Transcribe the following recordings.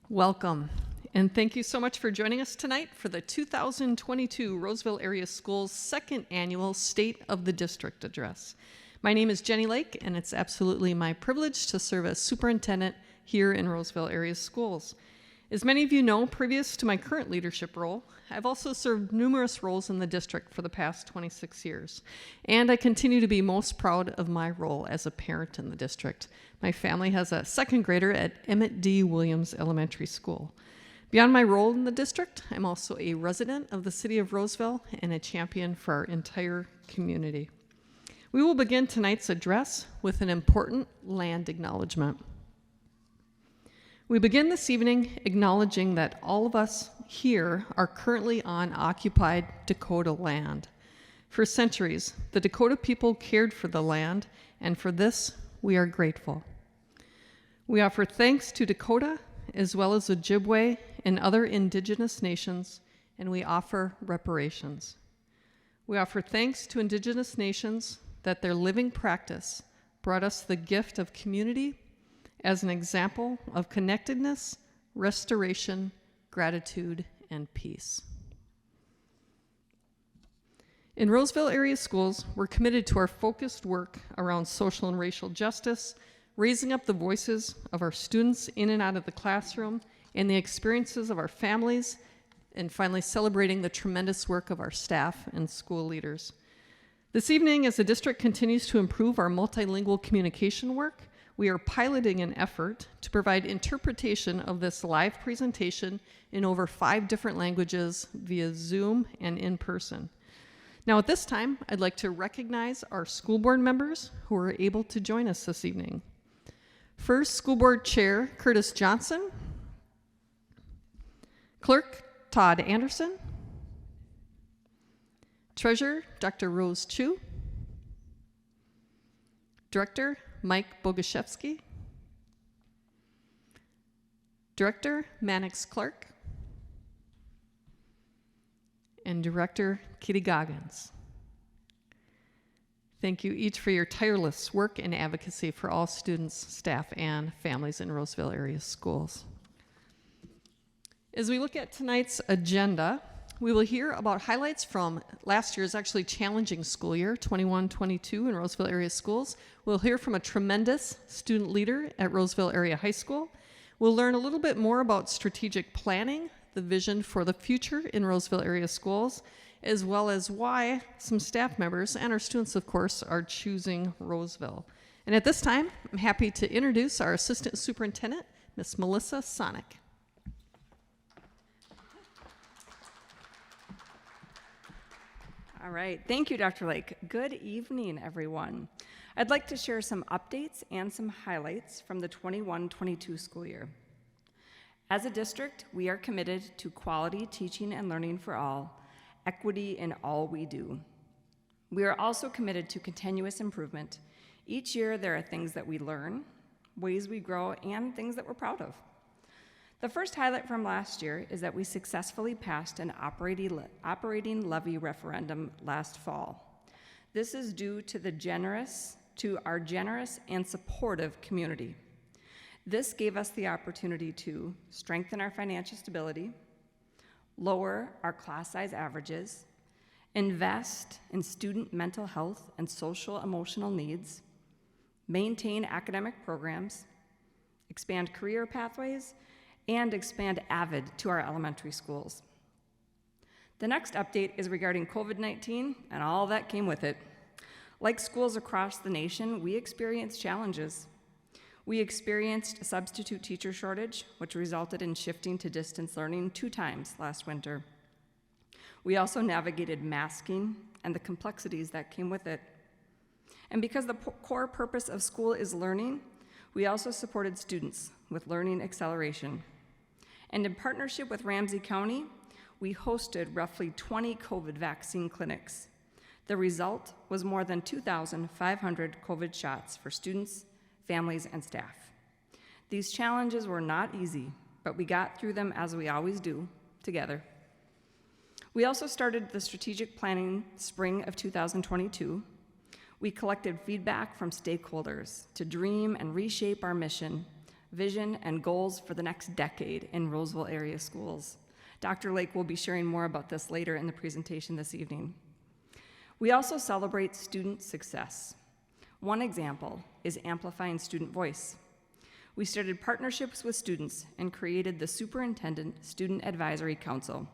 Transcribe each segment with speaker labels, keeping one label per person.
Speaker 1: Welcome, and thank you so much for joining us tonight for the 2022 Roseville Area Schools second annual State of the District Address. My name is Jenny Lake, and it's absolutely my privilege to serve as superintendent here in Roseville Area Schools. As many of you know, previous to my current leadership role, I've also served numerous roles in the district for the past 26 years, and I continue to be most proud of my role as a parent in the district. My family has a second grader at Emmett D. Williams Elementary School. Beyond my role in the district, I'm also a resident of the city of Roseville and a champion for our entire community. We will begin tonight's address with an important land acknowledgement. We begin this evening acknowledging that all of us here are currently on occupied Dakota land. For centuries, the Dakota people cared for the land, and for this, we are grateful. We offer thanks to Dakota, as well as Ojibwe and other indigenous nations, and we offer reparations. We offer thanks to indigenous nations that their living practice brought us the gift of community as an example of connectedness, restoration, gratitude, and peace. In Roseville Area Schools, we're committed to our focused work around social and racial justice, raising up the voices of our students in and out of the classroom, and the experiences of our families, and finally celebrating the tremendous work of our staff and school leaders. This evening, as the district continues to improve our multilingual communication work, we are piloting an effort to provide interpretation of this live presentation in over 5 different languages via Zoom and in person. Now at this time, I'd like to recognize our school board members who are able to join us this evening. First, School Board Chair Curtis Johnson, Clerk Todd Anderson, Treasurer Dr. Rose Chu, Director Mike Boguszewski, Director Mannix Clark, and Director Kitty Goggins. Thank you each for your tireless work and advocacy for all students, staff, and families in Roseville Area Schools. As we look at tonight's agenda, we will hear about highlights from last year's actually challenging school year, 21-22 in Roseville Area Schools. We'll hear from a tremendous student leader at Roseville Area High School. We'll learn a little bit more about strategic planning, the vision for the future in Roseville Area Schools, as well as why some staff members and our students, of course, are choosing Roseville. And at this time, I'm happy to introduce our Assistant Superintendent, Miss Melissa Sonic.
Speaker 2: All right, thank you, Dr. Lake. Good evening, everyone. I'd like to share some updates and some highlights from the 21-22 school year. As a district, we are committed to quality teaching and learning for all, equity in all we do. We are also committed to continuous improvement. Each year, there are things that we learn, ways we grow, and things that we're proud of. The first highlight from last year is that we successfully passed an operating levy referendum last fall. This is due to our generous and supportive community. This gave us the opportunity to strengthen our financial stability, lower our class size averages, invest in student mental health and social emotional needs, maintain academic programs, expand career pathways, and expand AVID to our elementary schools. The next update is regarding COVID-19 and all that came with it. Like schools across the nation, we experienced challenges. We experienced a substitute teacher shortage, which resulted in shifting to distance learning 2 times last winter. We also navigated masking and the complexities that came with it. And because the core purpose of school is learning, we also supported students with learning acceleration. And in partnership with Ramsey County, we hosted roughly 20 COVID vaccine clinics. The result was more than 2,500 COVID shots for students, families, and staff. These challenges were not easy, but we got through them as we always do, together. We also started the strategic planning spring of 2022. We collected feedback from stakeholders to dream and reshape our mission vision, and goals for the next decade in Roseville area schools. Dr. Lake will be sharing more about this later in the presentation this evening. We also celebrate student success. One example is amplifying student voice. We started partnerships with students and created the Superintendent Student Advisory Council.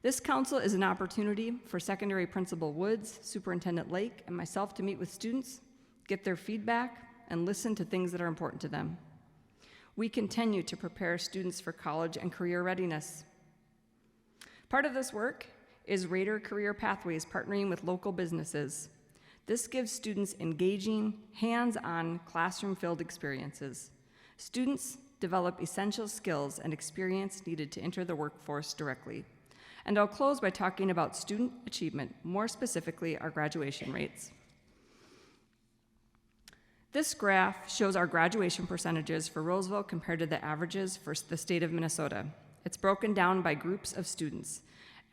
Speaker 2: This council is an opportunity for Secondary Principal Woods, Superintendent Lake, and myself to meet with students, get their feedback, and listen to things that are important to them. We continue to prepare students for college and career readiness. Part of this work is Raider Career Pathways partnering with local businesses. This gives students engaging, hands-on, classroom-filled experiences. Students develop essential skills and experience needed to enter the workforce directly. And I'll close by talking about student achievement, more specifically our graduation rates. This graph shows our graduation percentages for Roseville compared to the averages for the state of Minnesota. It's broken down by groups of students.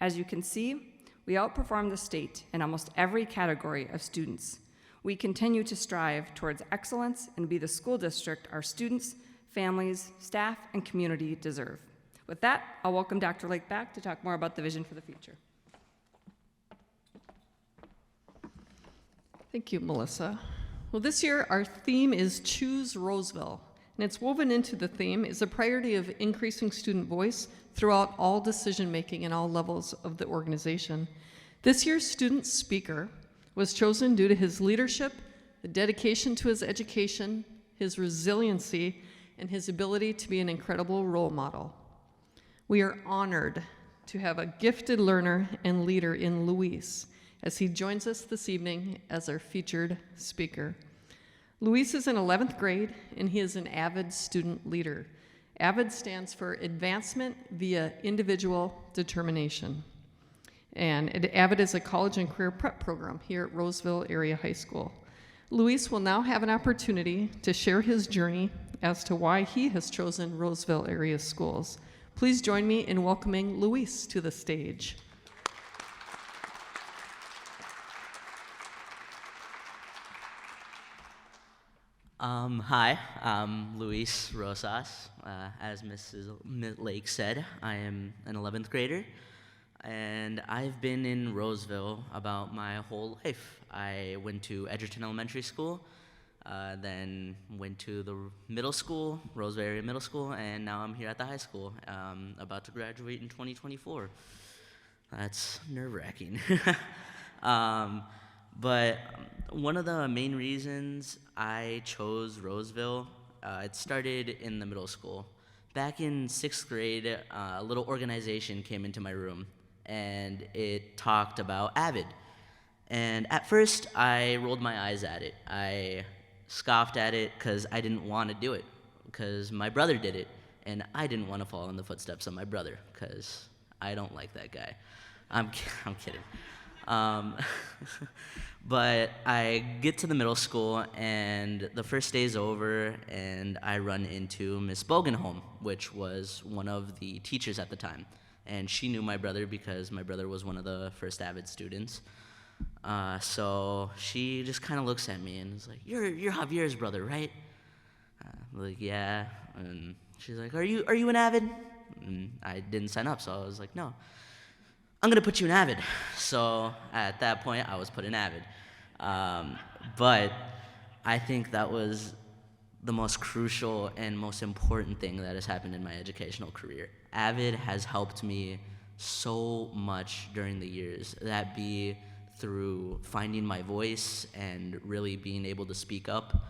Speaker 2: As you can see, we outperform the state in almost every category of students. We continue to strive towards excellence and be the school district our students, families, staff, and community deserve. With that, I'll welcome Dr. Lake back to talk more about the vision for the future.
Speaker 1: Thank you, Melissa. Well, this year our theme is Choose Roseville, and it's woven into the theme is a priority of increasing student voice throughout all decision-making and all levels of the organization. This year's student speaker was chosen due to his leadership, the dedication to his education, his resiliency, and his ability to be an incredible role model. We are honored to have a gifted learner and leader in Luis as he joins us this evening as our featured speaker. Luis is in 11th grade, and he is an AVID student leader. AVID stands for Advancement via Individual Determination. And AVID is a college and career prep program here at Roseville Area High School. Luis will now have an opportunity to share his journey as to why he has chosen Roseville Area Schools. Please join me in welcoming Luis to the stage.
Speaker 3: Hi, I'm Luis Rosas. As Mrs. Lake said, I am an 11th grader, and I've been in Roseville about my whole life. I went to Edgerton Elementary School, then went to the middle school, Roseville Area Middle School, and now I'm here at the high school, about to graduate in 2024. That's nerve-wracking. But one of the main reasons I chose Roseville, it started in the middle school. Back in 6th grade, a little organization came into my room, and it talked about AVID. And at first, I rolled my eyes at it. I scoffed at it because I didn't want to do it, because my brother did it, and I didn't want to follow in the footsteps of my brother, because I don't like that guy. I'm kidding. But I get to the middle school, and the first day's over, and I run into Miss Bogenholm, which was one of the teachers at the time. And she knew my brother because my brother was one of the first AVID students. So she just kind of looks at me and is like, "You're Javier's brother, right?" I'm like, "Yeah." And she's like, "Are you an AVID?" And I didn't sign up, so I was like, "No. I'm gonna put you in AVID." So at that point, I was put in AVID. But I think that was the most crucial and most important thing that has happened in my educational career. AVID has helped me so much during the years, that be through finding my voice and really being able to speak up.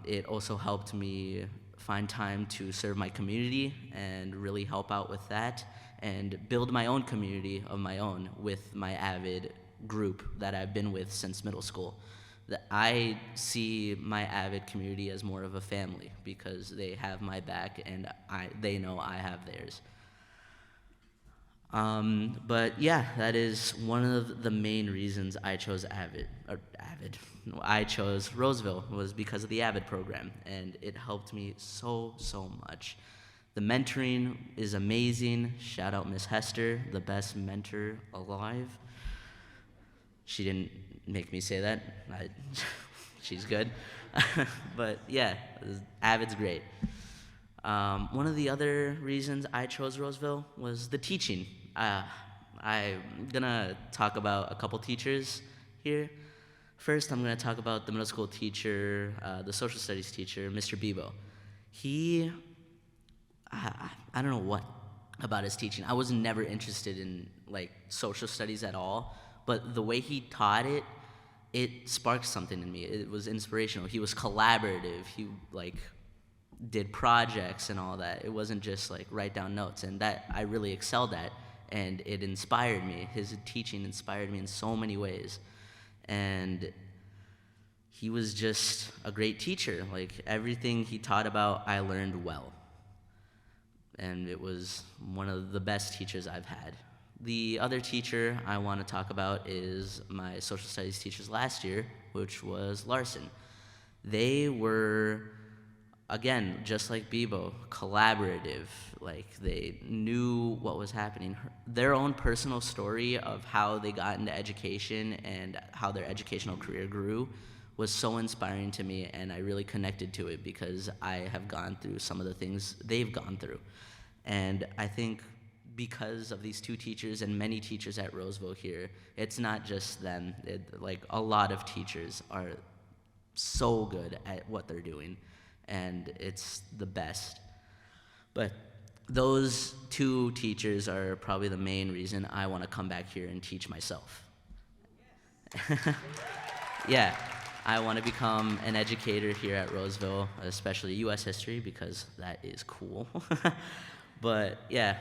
Speaker 3: It also helped me find time to serve my community and really help out with that, and build my own community of my own with my AVID group that I've been with since middle school. I see my AVID community as more of a family because they have my back and they know I have theirs. But yeah, that is one of the main reasons I chose I chose Roseville, was because of the AVID program, and it helped me so much. The mentoring is amazing. Shout out Miss Hester, the best mentor alive. She didn't make me say that. she's good. But yeah, Avid's great. One of the other reasons I chose Roseville was the teaching. I'm gonna talk about a couple teachers here. First, I'm gonna talk about the middle school teacher, the social studies teacher, Mr. Bebo. I don't know what about his teaching. I was never interested in like social studies at all, but the way he taught it, it sparked something in me. It was inspirational. He was collaborative. He like did projects and all that. It wasn't just like write down notes, and that I really excelled at, and it inspired me. His teaching inspired me in so many ways, and he was just a great teacher. Like everything he taught about, I learned well, and it was one of the best teachers I've had. The other teacher I want to talk about is my social studies teachers last year, which was Larson. They were, again, just like Bebo, collaborative. Like they knew what was happening. Their own personal story of how they got into education and how their educational career grew was so inspiring to me, and I really connected to it because I have gone through some of the things they've gone through. And I think because of these two teachers and many teachers at Roseville here, it's not just them. Like a lot of teachers are so good at what they're doing, and it's the best. But those two teachers are probably the main reason I want to come back here and teach myself. Yeah, I want to become an educator here at Roseville, especially U.S. history, because that is cool. But yeah,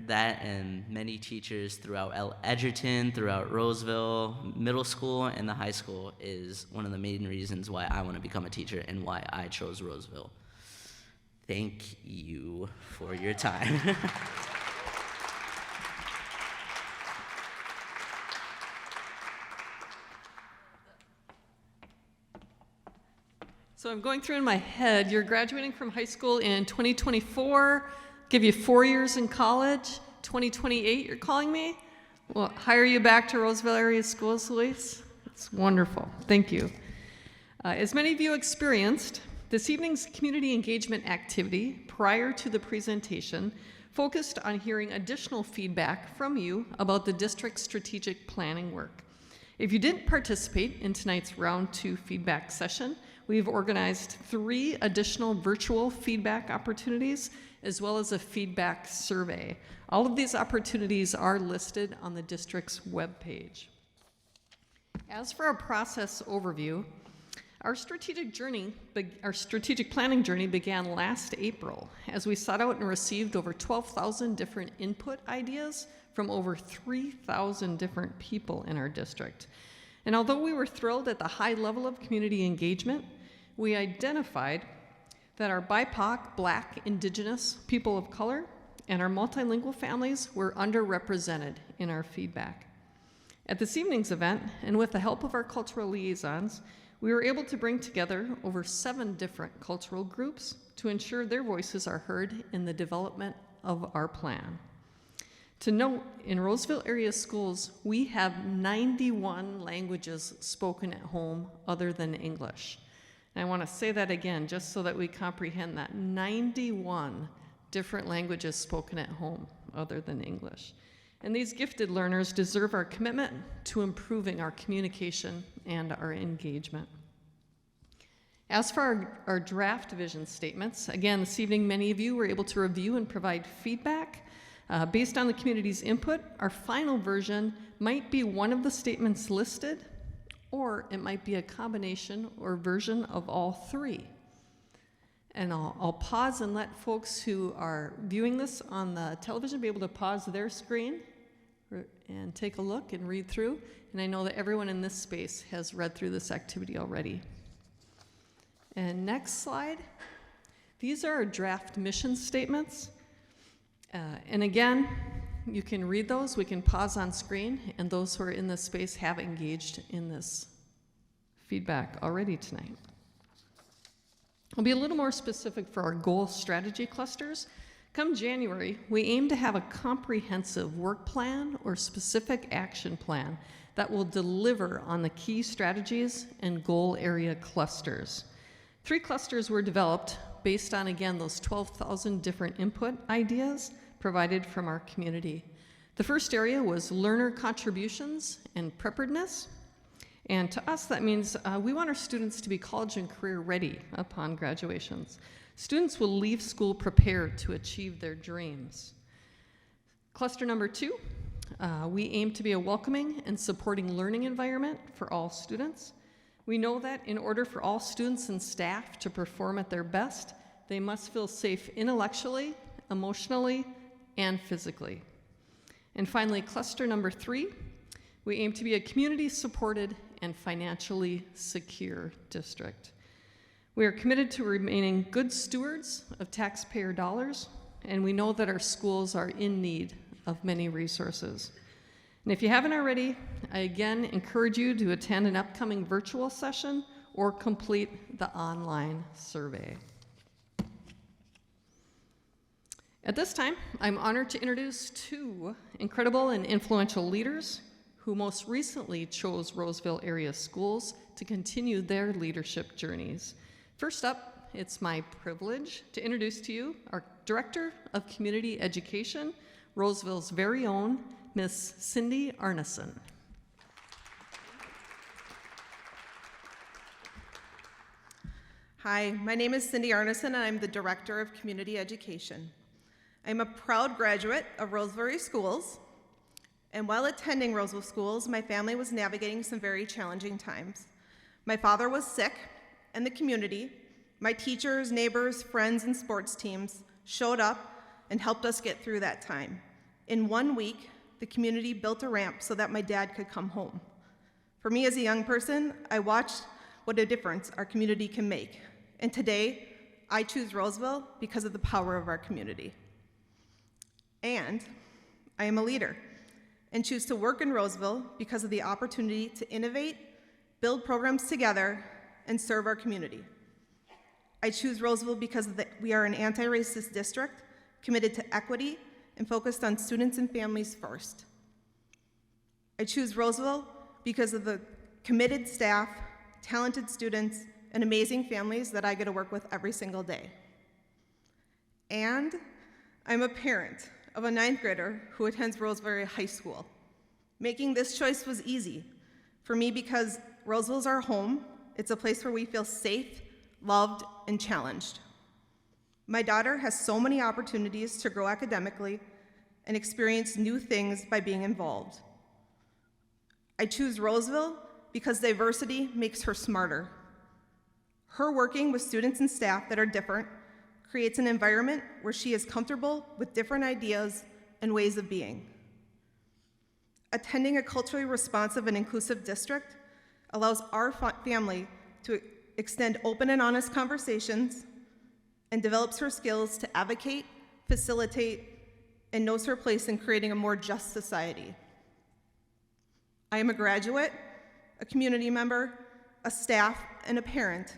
Speaker 3: that and many teachers throughout Edgerton, throughout Roseville, middle school, and the high school is one of the main reasons why I want to become a teacher and why I chose Roseville. Thank you for your time.
Speaker 1: So I'm going through in my head, you're graduating from high school in 2024, give you 4 years in college, 2028 you're calling me? Well, hire you back to Roseville area schools, Luis? It's wonderful, thank you. As many of you experienced, this evening's community engagement activity prior to the presentation focused on hearing additional feedback from you about the district's strategic planning work. If you didn't participate in tonight's round 2 feedback session, we've organized 3 additional virtual feedback opportunities as well as a feedback survey. All of these opportunities are listed on the district's webpage. As for our process overview, our strategic planning journey began last April as we sought out and received over 12,000 different input ideas from over 3,000 different people in our district. And although we were thrilled at the high level of community engagement, we identified that our BIPOC, Black, Indigenous, people of color, and our multilingual families were underrepresented in our feedback. At this evening's event, and with the help of our cultural liaisons, we were able to bring together over 7 different cultural groups to ensure their voices are heard in the development of our plan. To note, in Roseville area schools, we have 91 languages spoken at home other than English. And I want to say that again, just so that we comprehend that. 91 different languages spoken at home other than English. And these gifted learners deserve our commitment to improving our communication and our engagement. As for our draft vision statements, again, this evening many of you were able to review and provide feedback. Based on the community's input, our final version might be one of the statements listed, or it might be a combination or version of all 3. And I'll pause and let folks who are viewing this on the television be able to pause their screen and take a look and read through. And I know that everyone in this space has read through this activity already. And next slide. These are our draft mission statements. And again, you can read those. We can pause on screen. And those who are in this space have engaged in this feedback already tonight. I'll be a little more specific for our goal strategy clusters. Come January, we aim to have a comprehensive work plan or specific action plan that will deliver on the key strategies and goal area clusters. 3 clusters were developed based on, again, those 12,000 different input ideas provided from our community. The first area was learner contributions and preparedness. And to us, that means we want our students to be college and career ready upon graduations. Students will leave school prepared to achieve their dreams. Cluster number 2, we aim to be a welcoming and supporting learning environment for all students. We know that in order for all students and staff to perform at their best, they must feel safe intellectually, emotionally, and physically. And finally, cluster number 3, we aim to be a community-supported and financially secure district. We are committed to remaining good stewards of taxpayer dollars, and we know that our schools are in need of many resources. And if you haven't already, I again encourage you to attend an upcoming virtual session or complete the online survey. At this time, I'm honored to introduce 2 incredible and influential leaders who most recently chose Roseville area schools to continue their leadership journeys. First up, it's my privilege to introduce to you our Director of Community Education, Roseville's very own Miss Cindy Arneson.
Speaker 4: Hi, my name is Cindy Arneson, and I'm the Director of Community Education. I'm a proud graduate of Roseville Schools, and while attending Roseville Schools, my family was navigating some very challenging times. My father was sick, and the community, my teachers, neighbors, friends, and sports teams showed up and helped us get through that time. In 1 week, the community built a ramp so that my dad could come home. For me as a young person, I watched what a difference our community can make. And today, I choose Roseville because of the power of our community. And I am a leader and choose to work in Roseville because of the opportunity to innovate, build programs together, and serve our community. I choose Roseville because we are an anti-racist district committed to equity and focused on students and families first. I choose Roseville because of the committed staff, talented students, and amazing families that I get to work with every single day. And I'm a parent of a 9th grader who attends Roseville High School. Making this choice was easy for me because Roseville's our home. It's a place where we feel safe, loved, and challenged. My daughter has so many opportunities to grow academically and experience new things by being involved. I choose Roseville because diversity makes her smarter. Her working with students and staff that are different creates an environment where she is comfortable with different ideas and ways of being. Attending a culturally responsive and inclusive district allows our family to extend open and honest conversations and develops her skills to advocate, facilitate, and knows her place in creating a more just society. I am a graduate, a community member, a staff, and a parent,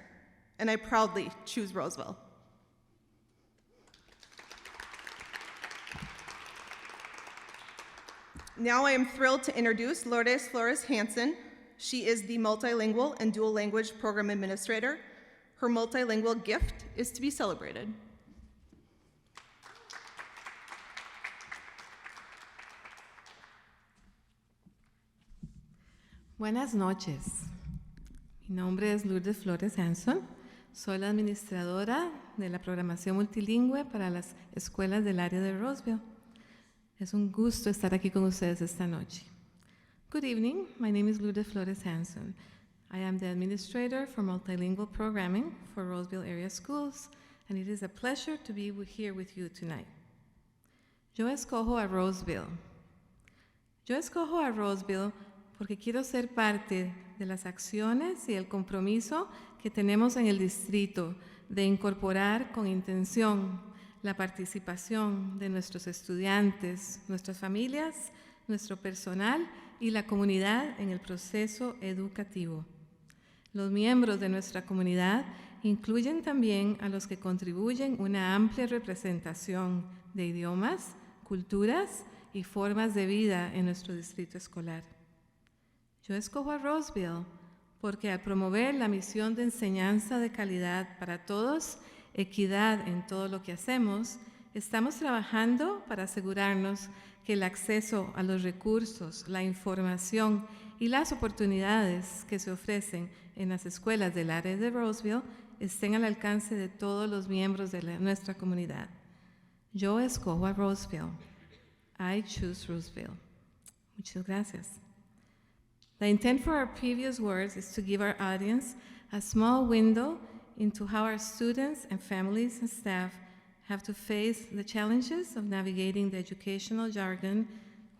Speaker 4: and I proudly choose Roseville. Now I am thrilled to introduce Lourdes Flores Hansen. She is the multilingual and dual language program administrator. Her multilingual gift is to be celebrated.
Speaker 5: Buenas noches. Mi nombre es Lourdes Flores Hanson. Soy la administradora de la programación multilingüe para las escuelas del área de Roseville. Es un gusto estar aquí con ustedes esta noche. Good evening. My name is Lourdes Flores Hanson. I am the administrator for multilingual programming for Roseville area schools, and it is a pleasure to be here with you tonight. Yo escojo a Roseville. Yo escojo a Roseville porque quiero ser parte de las acciones y el compromiso que tenemos en el distrito de incorporar con intención la participación de nuestros estudiantes, nuestras familias, nuestro personal y la comunidad en el proceso educativo. Los miembros de nuestra comunidad incluyen también a los que contribuyen una amplia representación de idiomas, culturas y formas de vida en nuestro distrito escolar. Yo escojo a Roseville porque al promover la misión de enseñanza de calidad para todos, equidad en todo lo que hacemos, estamos trabajando para asegurarnos que el acceso a los recursos, la información y las oportunidades que se ofrecen en las escuelas del área de Roseville estén al alcance de todos los miembros de nuestra comunidad. Yo escojo a Roseville. I choose Roseville. Muchas gracias. The intent for our previous words is to give our audience a small window into how our students and families and staff have to face the challenges of navigating the educational jargon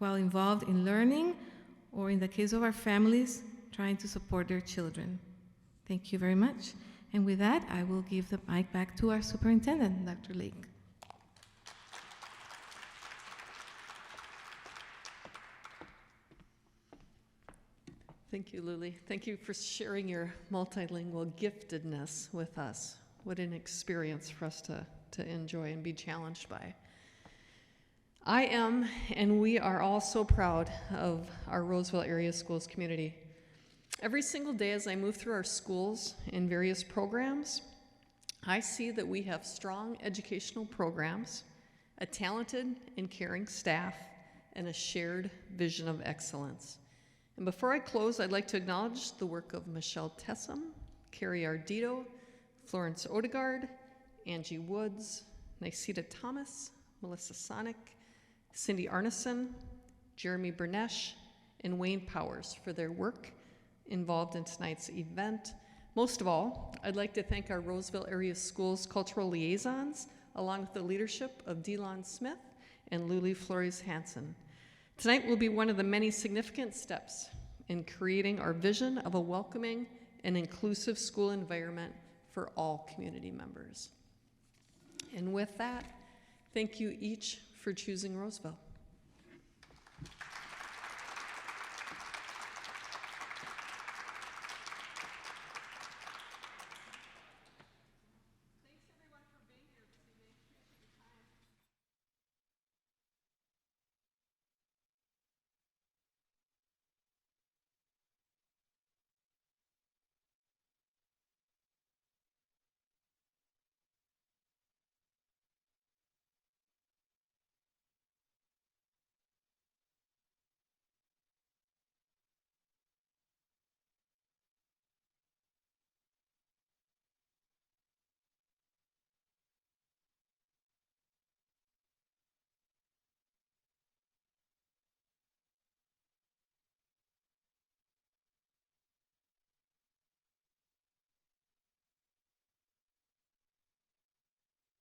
Speaker 5: while involved in learning, or in the case of our families, trying to support their children. Thank you very much. And with that, I will give the mic back to our superintendent, Dr. Lake.
Speaker 1: Thank you, Lily. Thank you for sharing your multilingual giftedness with us. What an experience for us to enjoy and be challenged by. I am, and we are all so proud of our Roseville Area Schools community. Every single day as I move through our schools and various programs, I see that we have strong educational programs, a talented and caring staff, and a shared vision of excellence. And before I close, I'd like to acknowledge the work of Michelle Tessum, Carrie Ardito, Florence Odegaard, Angie Woods, Niceta Thomas, Melissa Sonic, Cindy Arneson, Jeremy Bernesh, and Wayne Powers for their work involved in tonight's event. Most of all, I'd like to thank our Roseville Area Schools cultural liaisons, along with the leadership of Delon Smith and Luli Flores-Hansen. Tonight will be one of the many significant steps in creating our vision of a welcoming and inclusive school environment for all community members. And with that, thank you each for choosing Roseville.